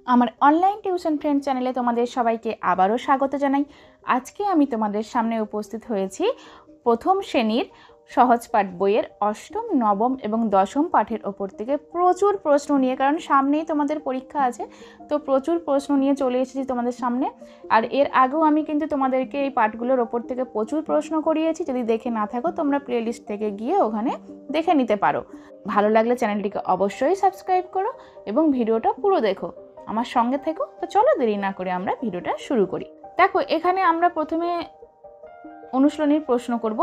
আমার online tuition friend চ্যানেলে তোমাদের সবাইকে আবারও স্বাগত জানাই। আজকে আমি তোমাদের সামনে উপস্থিত হয়েছি প্রথম শ্রেণীর সহজ পাঠ বইয়ের অষ্টম, নবম এবং দশম পাঠের ওপর থেকে প্রচুর প্রশ্ন নিয়ে, কারণ সামনেই তোমাদের পরীক্ষা আছে, তো প্রচুর প্রশ্ন নিয়ে চলে এসেছি তোমাদের সামনে। আর এর আগেও আমি কিন্তু তোমাদেরকে এই পাঠগুলোর ওপর থেকে প্রচুর প্রশ্ন করিয়েছি। যদি দেখে না থাকো তোমরা প্লেলিস্ট থেকে গিয়ে ওখানে দেখে নিতে পারো। ভালো লাগলে চ্যানেলটিকে অবশ্যই সাবস্ক্রাইব করো এবং ভিডিওটা পুরো দেখো, আমার সঙ্গে থেকো। তো চলো দেরি না করে আমরা ভিডিওটা শুরু করি। দেখো, এখানে আমরা প্রথমে অনুশীলনীর প্রশ্ন করব।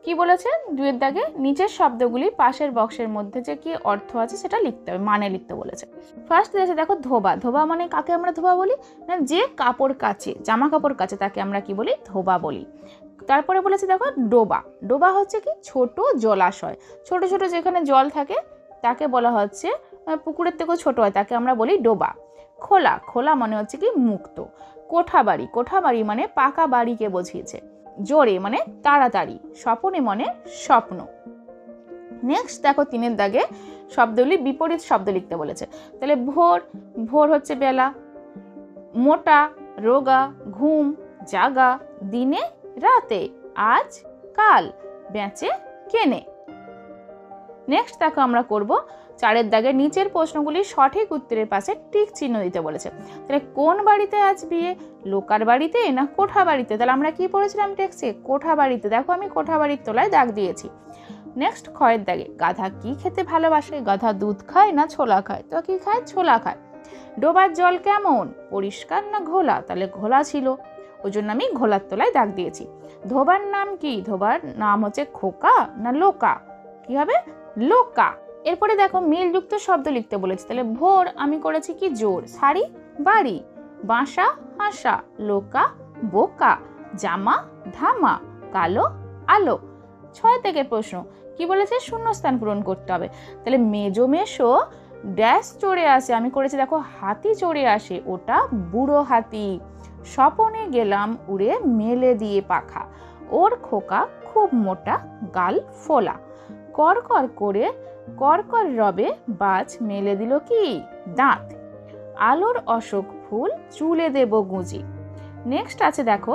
কি বলেছে? দুয়ের দাগে নিচের শব্দগুলি পাশের বক্সের মধ্যে যে কি অর্থ আছে সেটা লিখতে হবে, মানে লিখতে বলেছে। ফার্স্ট দিয়েছে দেখো ধোবা। ধোবা মানে কাকে আমরা ধোবা বলি? না, যে কাপড় কাচে, জামা কাপড় কাচে তাকে আমরা কি বলি? ধোবা বলি। তারপরে বলেছে দেখো ডোবা। ডোবা হচ্ছে কি? ছোট জলাশয়, ছোট ছোট যেখানে জল থাকে তাকে বলা হচ্ছে, পুকুরের থেকেও ছোট হয় তাকে আমরা বলি ডোবা। খোলা। খোলা মানে হচ্ছে কি? মুক্ত। কোঠাবাড়ি। কোঠাবাড়ি মানে পাকা বাড়িকে বুঝিয়েছে। জোরে মানে তাড়াতাড়ি। স্বপনে মানে স্বপ্ন। নেক্সট দেখো তিনের দাগে শব্দগুলি বিপরীত শব্দ লিখতে বলেছে। তাহলে ভোর। ভোর হচ্ছে বেলা। মোটা, রোগা, ঘুম, জাগা, দিনে, রাতে, আজ, কাল, বেচে, কেনে। নেক্সট দেখো আমরা করব চারের দাগে নিচের প্রশ্নগুলি সঠিক উত্তরের পাশে টিক চিহ্ন দিতে বলেছে। তাহলে কোন বাড়িতে আজ বিয়ে? লোকার বাড়িতে না কোঠা বাড়িতে? তাহলে আমরা কি পড়েছিলাম টেক্সটে? কোঠা বাড়িতে। দেখো আমি কোঠা বাড়ির তলায় দাগ দিয়েছি। নেক্সট খয়ের দাগে গাধা কি খেতে ভালোবাসে? গাধা দুধ খায় না ছোলা খায়? তো কি খায়? ছোলা খায়। ডোবার জল কেমন? পরিষ্কার না ঘোলা? তাহলে ঘোলা ছিল, ওই জন্য আমি ঘোলার তলায় দাগ দিয়েছি। ধোবার নাম কি? ধোবার নাম হচ্ছে খোকা না লোকা? কি হবে? লোকা। এরপরে দেখো মিলযুক্ত শব্দ লিখতে বলেছে। তাহলে ভোর আমি করেছি কি? জোর। শাড়ি, বাড়ি। বাসা, হাসা। লোকা, বোকা। জামা, ধামা। কালো, আলো। 6 থেকে প্রশ্ন কি বলেছে? শূন্যস্থান পূরণ করতে হবে। তাহলে মেজো মেশো ড্যাশ চড়ে আসে, আমি করেছি দেখো হাতি চড়ে আসে, ওটা বুড়ো হাতি। স্বপনে গেলাম উড়ে মেলে দিয়ে পাখা, ওর খোকা খুব মোটা, গাল ফোলা। করকর করে করকর রবে বাজ মেলে দিল কি? দাঁত। আলোর অশোক ফুল চুলে দেব গুঁজি। নেক্সট আছে দেখো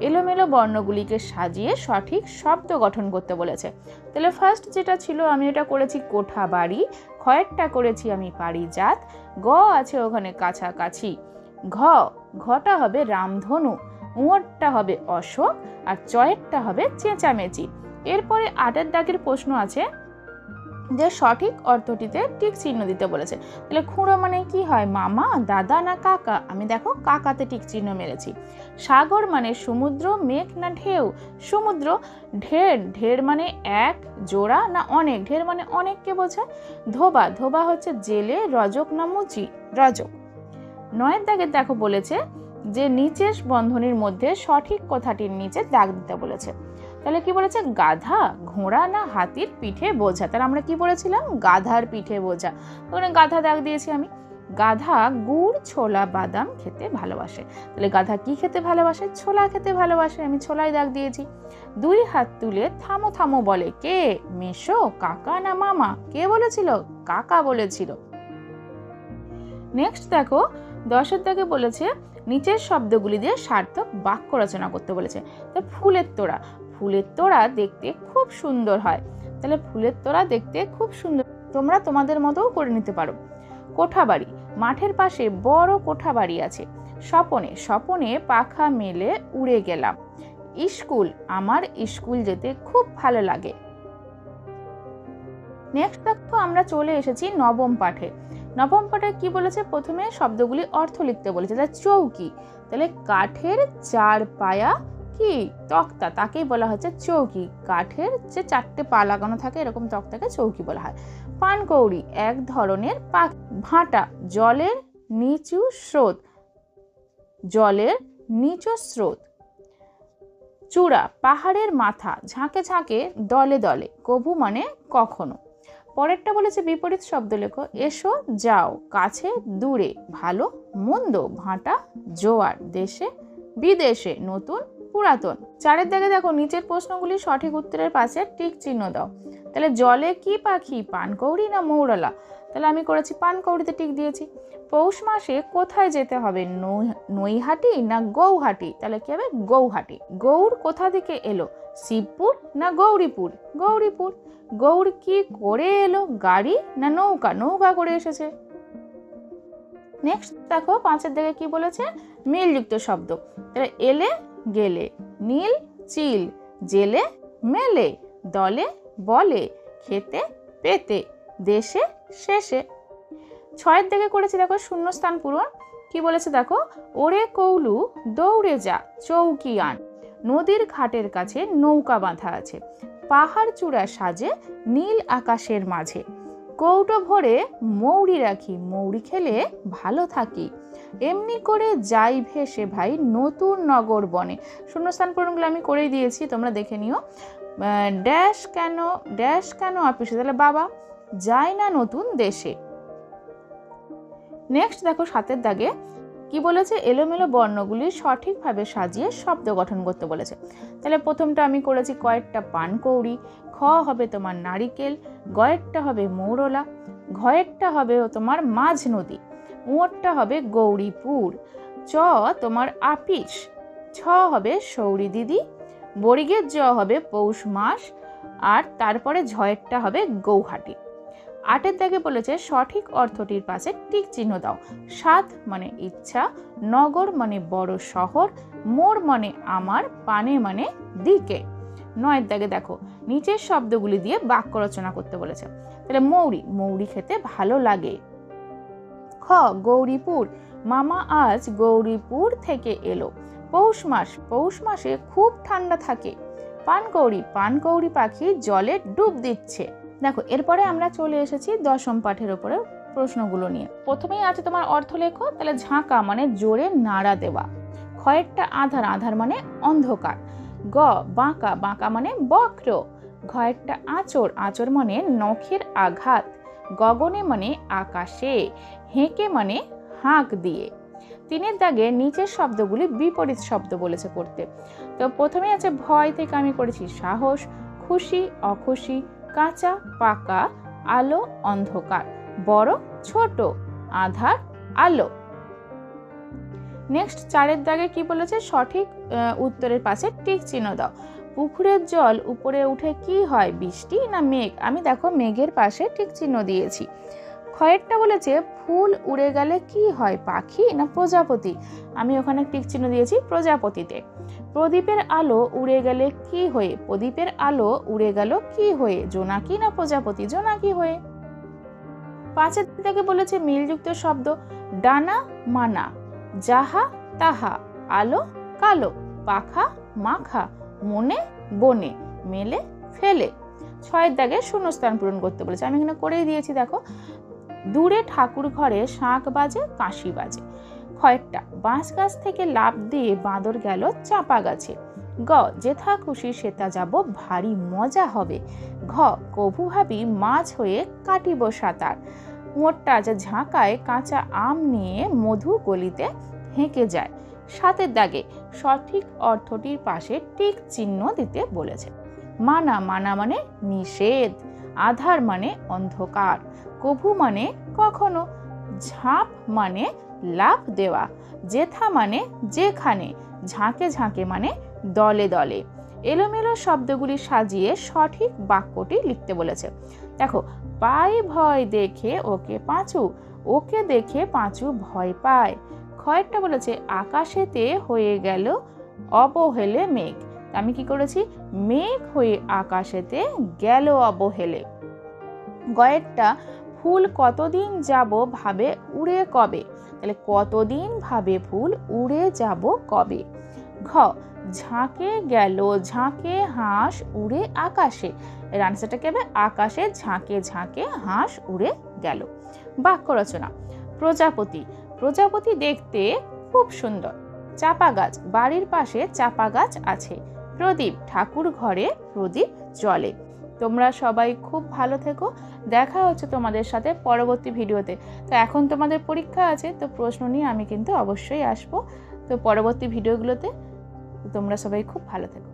এলোমেলো বর্ণগুলিকে সাজিয়ে সঠিক শব্দ গঠন করতে বলেছে। তাহলে ফার্স্ট যেটা ছিল আমি এটা করেছি কোঠা বাড়ি। খয়েরটা করেছি আমি পারিজাত। গ আছে ওখানে কাছাকাছি। ঘটা হবে রামধনু। উঁটটা হবে অশোক। আর চয়েরটা হবে চেঁচামেচি। এরপরে 8 দাগের প্রশ্ন আছে যে সঠিক অর্থটিতে টিক চিহ্ন দিতে বলেছে। তাহলে খুঁড়ো মানে কি হয়? মামা, দাদা না কাকা? আমি দেখো কাকাতে টিক চিহ্ন মেরেছি। সাগর মানে সমুদ্র, মেঘ না ঢেউ? সমুদ্র। ঢের। ঢের মানে এক, জোড়া না অনেক? ঢের মানে অনেককে বোঝায়। ধোবা। ধোবা হচ্ছে জেলে, রজক না মুচি? রজক। 9 দাগে দেখো বলেছে যে নিচের বন্ধনীর মধ্যে সঠিক কথাটির নিচে দাগ দিতে বলেছে। তাহলে কি বলেছে? গাধা, ঘোড়া না হাতির পিঠে বোঝা? তাহলে আমরা কি বলেছিলাম? গাধার পিঠে বোঝা, ওখানে গাধা দাগ দিয়েছি আমি। গাধা গুড়, ছোলা, বাদাম খেতে ভালোবাসে। তাহলে গাধা কি খেতে ভালোবাসে? ছোলা খেতে ভালোবাসে, আমি ছোলাই দাগ দিয়েছি। 2 হাত তুলে থামো থামো বলে কে? মেশো, কাকা না মামা? কে বলেছিল? কাকা বলেছিল। নেক্সট দেখো 10 দাগে বলেছে নিচের শব্দগুলি দিয়ে সার্থক বাক্য রচনা করতে বলেছে। তো ফুলের তোড়া। ফুলের তোড়া দেখতে খুব সুন্দর হয়। তাহলে ফুলের তোড়া দেখতে খুব সুন্দর, তোমরা তোমাদের মতোও করে নিতে পারো। কোঠাবাড়ি। মাঠের পাশে বড় কোঠাবাড়ি আছে। স্বপনে। স্বপনে পাখা মেলে উড়ে গেলাম। স্কুল। আমার স্কুল যেতে খুব ভালো লাগে। নেক্সট দেখো আমরা চলে এসেছি নবম পাঠে। নবম পাঠে কি বলেছে? প্রথমে শব্দগুলি অর্থ লিখতে বলেছে। তাহলে চৌকি। তাহলে কাঠের 4 পায়া কি? তক্তা, তাকেই বলা হচ্ছে চৌকি। কাঠের যে 4টে পা লাগানো থাকে এরকম তক্তাকে চৌকি বলা হয়। পানকৌড়ি এক ধরনের পাখি। ভাঁটা জলের নিচু স্রোত। জলের নিচু স্রোত। চূড়া পাহাড়ের মাথা, ঝাঁকে ঝাঁকে দলে দলে। কভু মানে কখনো। পরেরটা বলেছে বিপরীত শব্দ লেখো। এসো, যাও, কাছে, দূরে, ভালো, মন্দ, ভাঁটা, জোয়ার, দেশে, বিদেশে, নতুন, পুরাতন। 4 দাগে দেখো নিচের প্রশ্নগুলি সঠিক উত্তরের পাশে টিক চিহ্ন দাও। তাহলে জলে কি পাখি? পানকৌড়ি না মৌরলা? তাহলে আমি করেছি পানকৌড়িতে টিক দিয়েছি। পৌষ মাসে কোথায় যেতে হবে, নৈহাটি না গৌহাটি, তাহলে কি হবে গৌহাটি। গৌড় কোথা থেকে এলো, শিবপুর না গৌরীপুর, গৌরীপুর। গৌড় কি করে এলো, গাড়ি না নৌকা, নৌকা করে এসেছে। নেক্সট দেখো 5-এর দিকে কি বলেছে, মিলযুক্ত শব্দ। তাহলে এলে গেলে, নীল চিল, জেলে মেলে, দলে বলে, খেতে পেতে, দেশে শেষে। 6-এর দিকে করেছি দেখো শূন্যস্থান পূরণ। কি বলেছে দেখো, ওরে কৌলু দৌড়ে যা চৌকি আন, নদীর ঘাটের কাছে নৌকা বাঁধা আছে, পাহাড় চূড়া সাজে নীল আকাশের মাঝে, কৌটো ভরে মৌরি রাখি, মৌরি খেলে ভালো থাকি, এমনি করে যাই ভেসে ভাই নতুন নগর বনে। শূন্যস্থান পূরণগুলো আমি করেই দিয়েছি, তোমরা দেখে নিও। ড্যাশ কেন অফিসে, তাহলে বাবা, যায় না নতুন দেশে। নেক্সট দেখো 7-এর দাগে কি বলেছে, এলোমেলো বর্ণগুলি সঠিকভাবে সাজিয়ে শব্দ গঠন করতে বলেছে। তাহলে প্রথমটা আমি করেছি কয়েকটা পানকৌড়ি, খ হবে তোমার নারিকেল, গয়েরটা হবে মৌরলা, ঘয়েরটা হবে তোমার মাঝ নদী, উঁয়োরটা হবে গৌরীপুর, চ তোমার আপিস, ছ হবে সৌরি দিদি, বর্গের জ হবে পৌষ মাস, আর তারপরে ঝয়েরটা হবে গৌহাটি। 8-এর দাগে বলেছে সঠিক অর্থটির পাশে টিক চিহ্ন দাও। 7 মানে ইচ্ছা, নগর মানে বড় শহর, মোর মানে আমার, পানে মানে দিকে। 9-এর দাগে দেখো নিচের শব্দগুলি দিয়ে বাক্য রচনা করতে বলেছে। তাহলে মৌরি, মৌরি খেতে ভালো লাগে। খ গৌরীপুর, মামা আজ গৌরীপুর থেকে এলো। পৌষ মাস, পৌষ মাসে খুব ঠান্ডা থাকে। পানকৌড়ি, পানকৌড়ি পাখি জলে ডুব দিচ্ছে। দেখো এরপরে আমরা চলে এসেছি 10ম পাঠের উপরে প্রশ্নগুলো নিয়ে। প্রথমেই আছে তোমার অর্থ লেখো। তাহলে ঝাঁকা মানে জোরে নাড়া দেওয়া, ক্ষয়েরটা আধার, আধার মানে অন্ধকার, গ বাঁকা, বাঁকা মানে বক্র, ঘয়েরটা আঁচড়, আঁচড় মানে নখের আঘাত, গগনে মানে আকাশে, হেঁকে মানে হাঁক দিয়ে। 3-এর দাগে নিচের শব্দগুলি বিপরীত শব্দ বলেছে করতে। তো প্রথমে আছে ভয় থেকে আমি করেছি সাহস, খুশি অখুশি, কাঁচা পাকা, আলো অন্ধকার, বড় ছোট, আধার আলো। নেক্সট 4-এর দাগে কি বলেছে, সঠিক উত্তরের পাশে টিক চিহ্ন দাও। পুকুরের জল উপরে উঠে কি হয়, বৃষ্টি না মেঘ, আমি দেখো মেঘের পাশে টিক চিহ্ন দিয়েছি। ক্ষয়েরটা বলেছে ফুল উড়ে গেলে কি হয়, পাখি না প্রজাপতি, আমি ওখানে টিক চিহ্ন দিয়েছি প্রজাপতিতে। প্রদীপের আলো উড়ে গেলে কি হয়ে, প্রদীপের আলো উড়ে গেল কি হয়ে, জোনাকি না প্রজাপতি, জোনাকি হয়ে। 5-এর থেকে বলেছে মিলযুক্ত শব্দ, ডানা মানা, যাহা তাহা, আলো কালো, পাখা মাখা, মনে বনে, মেলে ফেলে। 6-এর দাগে শূন্যস্থান পূরণ করতে বলেছে, আমি এখানে করেই দিয়েছি দেখো। দূরে ঠাকুর ঘরে শাঁখ বাজে কাশি বাজে। ক্ষয়েরটা বাঁশ গাছ থেকে লাফ দিয়ে বাঁদর গেল চাপা গাছে। গ যেথা খুশি সেটা যাব, ভারী মজা হবে। ঘ কভু ভাবি মাছ হয়ে কাটিব সাঁতার। মোটটা যে ঝাঁকায় কাঁচা আম নিয়ে মধু গলিতে হেঁকে যায়। 7-এর দাগে সঠিক অর্থটির পাশে টিক চিহ্ন দিতে বলেছে। মানা, মানা মানে নিষেধ, আধার মানে অন্ধকার, কভু মানে কখনো, ঝাঁপ মানে লাফ দেওয়া, যেথা মানে যেখানে, ঝাঁকে ঝাঁকে মানে দলে দলে। এলোমেলো শব্দগুলি সাজিয়ে সঠিক বাক্যটি লিখতে বলেছে। দেখো পাই ভয় দেখে ওকে পাঁচু, ওকে দেখে পাঁচু ভয় পায়। ক্ষয়েরটা বলেছে আকাশেতে হয়ে গেল অবহেলে মেঘ, আমি কি করেছি, মেঘ হয়ে আকাশেতে গেল অবহেলে। গয়েরটা ফুল কতদিন যাব ভাবে উড়ে কবে, তাহলে কতদিন ভাবে ফুল উড়ে যাব কবে। ঘ ঝাঁকে গেল ঝাঁকে হাঁস উড়ে আকাশে, এর আনসারটা কি হবে, আকাশে ঝাঁকে ঝাঁকে হাঁস উড়ে গেল। বাক্য রচনা। প্রজাপতি, প্রজাপতি দেখতে খুব সুন্দর। চাপা গাছ, বাড়ির পাশে চাপা গাছ আছে। প্রদীপ, ঠাকুর ঘরে প্রদীপ জ্বলে। তোমরা সবাই খুব ভালো থেকো, দেখা হচ্ছে তোমাদের সাথে পরবর্তী ভিডিওতে। তো এখন তোমাদের পরীক্ষা আছে, তো প্রশ্ন নিয়ে আমি কিন্তু অবশ্যই আসবো। তো পরবর্তী ভিডিওগুলোতে তোমরা সবাই খুব ভালো থেকো।